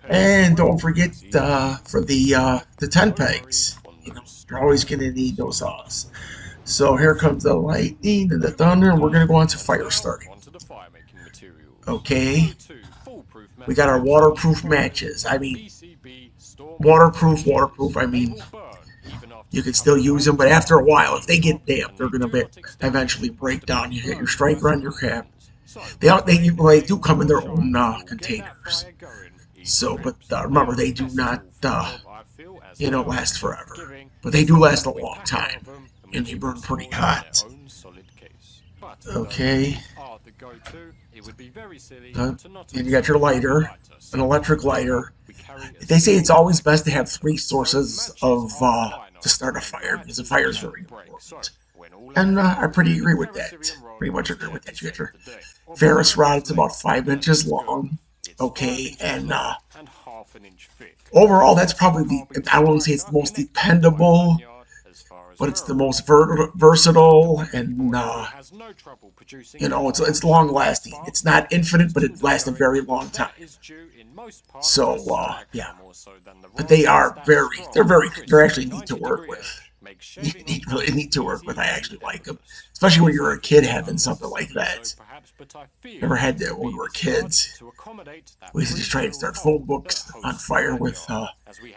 And don't forget for the 10 pegs. You're always going to need those saws. So here comes the lightning and the thunder, and we're going to go on to fire starting. Okay. We got our waterproof matches. I mean, waterproof. I mean, you can still use them, but after a while, if they get damp, they're going to eventually break down. You get your striker on your cap. They do come in their own containers. So, but remember, they do not, last forever. But they do last a long time, and they burn pretty hot. Okay. And you got your lighter, an electric lighter. They say it's always best to have 3 sources of to start a fire, because a fire is very important. And I pretty agree with that. Pretty much agree with that. You got your Ferris rod. It's about 5 inches long. Okay, and overall, that's probably I won't say it's the most dependable, but it's the most versatile, and it's long lasting. It's not infinite, but it lasts a very long time. So yeah, but they're actually neat to work with. Really neat to work with. I actually like them, especially when you're a kid having something like that. Never had that when we were kids. We used to just try to start phone books on fire with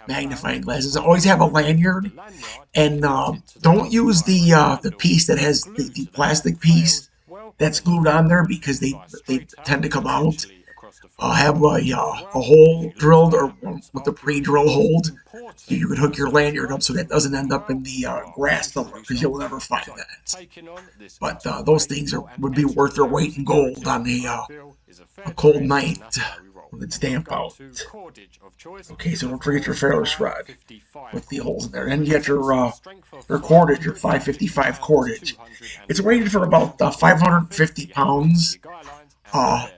magnifying glasses. Always have a lanyard, and don't use the piece that has the plastic piece that's glued on there, because they tend to come out. Have a hole drilled, or with the pre-drill hold. You could hook your lanyard up so that doesn't end up in the grass somewhere, because you'll never find that. But those things would be worth their weight in gold on a cold night when it's damp out. Okay, so don't forget your Ferris rod with the holes in there. And you get your cordage, your 555 cordage. It's rated for about 550 pounds.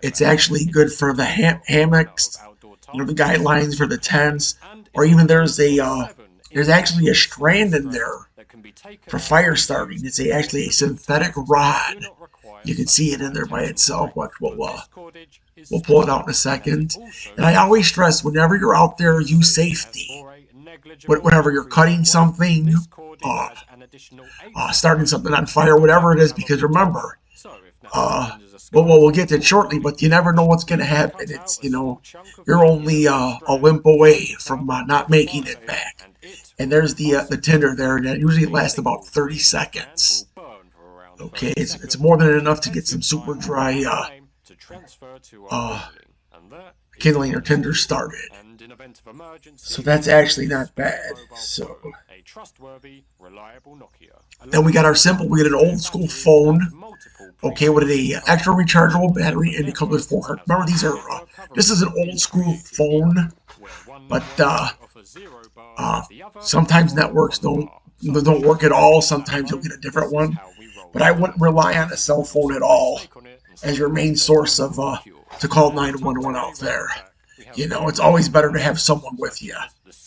It's actually good for the hammocks, the guidelines for the tents, or even there's actually a strand in there for fire starting. It's actually a synthetic rod. You can see it in there by itself. We'll pull it out in a second. And I always stress, whenever you're out there, use safety. Whenever you're cutting something, starting something on fire, whatever it is, because remember, we'll get to it shortly, but you never know what's going to happen. It's, you're only a limp away from not making it back. And there's the tinder there, and it usually lasts about 30 seconds. Okay, it's more than enough to get some super dry kindling or tinder started. So that's actually not bad. So then we got our simple. We get an old school phone. Okay, with a extra rechargeable battery, and it comes with 400. Remember, this is an old school phone, but sometimes networks don't work at all. Sometimes you'll get a different one, but I wouldn't rely on a cell phone at all as your main source of to call 911 out there. It's always better to have someone with you,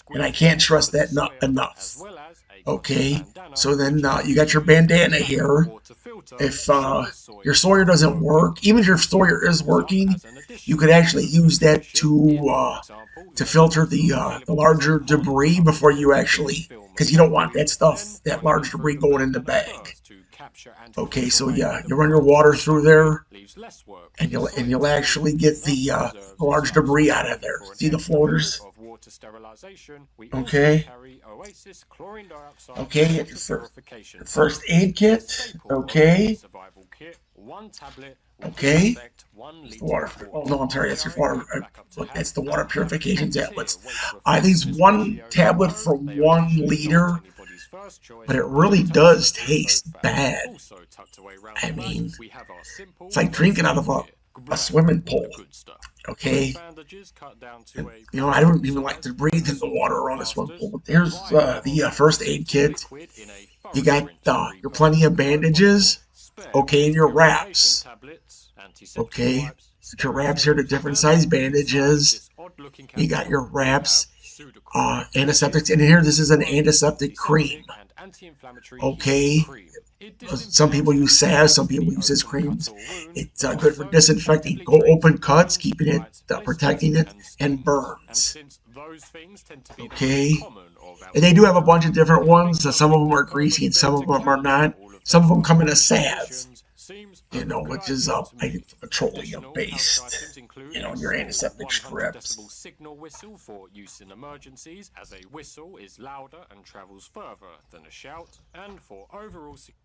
and I can't stress that enough. Okay, so then you got your bandana here. If your Sawyer doesn't work, even if your Sawyer is working, you could actually use that to filter the larger debris before you actually, because you don't want that large debris going in the bag. Okay, so yeah, you run your water through there, and you'll actually get the large debris out of there. See the floaters? Okay. Okay, first aid kit. Okay. Okay. Water. Oh no, I'm sorry. That's your water. That's the water purification tablets. I think it's 1 tablet for 1 liter, but it really does taste bad. I mean, it's like drinking out of a swimming pool. Okay. And, I don't even like to breathe in the water around a swimming pool. But there's the first aid kit. You got your plenty of bandages. Okay, and your wraps. Okay, your wraps here to different size bandages. You got your wraps, antiseptics, and here this is an antiseptic cream. Okay, Some people use salve, some people use this creams. It's good for disinfecting open cuts, keeping it, protecting it, and burns. Okay, and they do have a bunch of different ones. Some of them are greasy and some of them are not. Some of them come in a salve, which is petroleum based, your antiseptic strips. Signal whistle for use in emergencies, as a whistle is louder and travels further than a shout, and for overall security.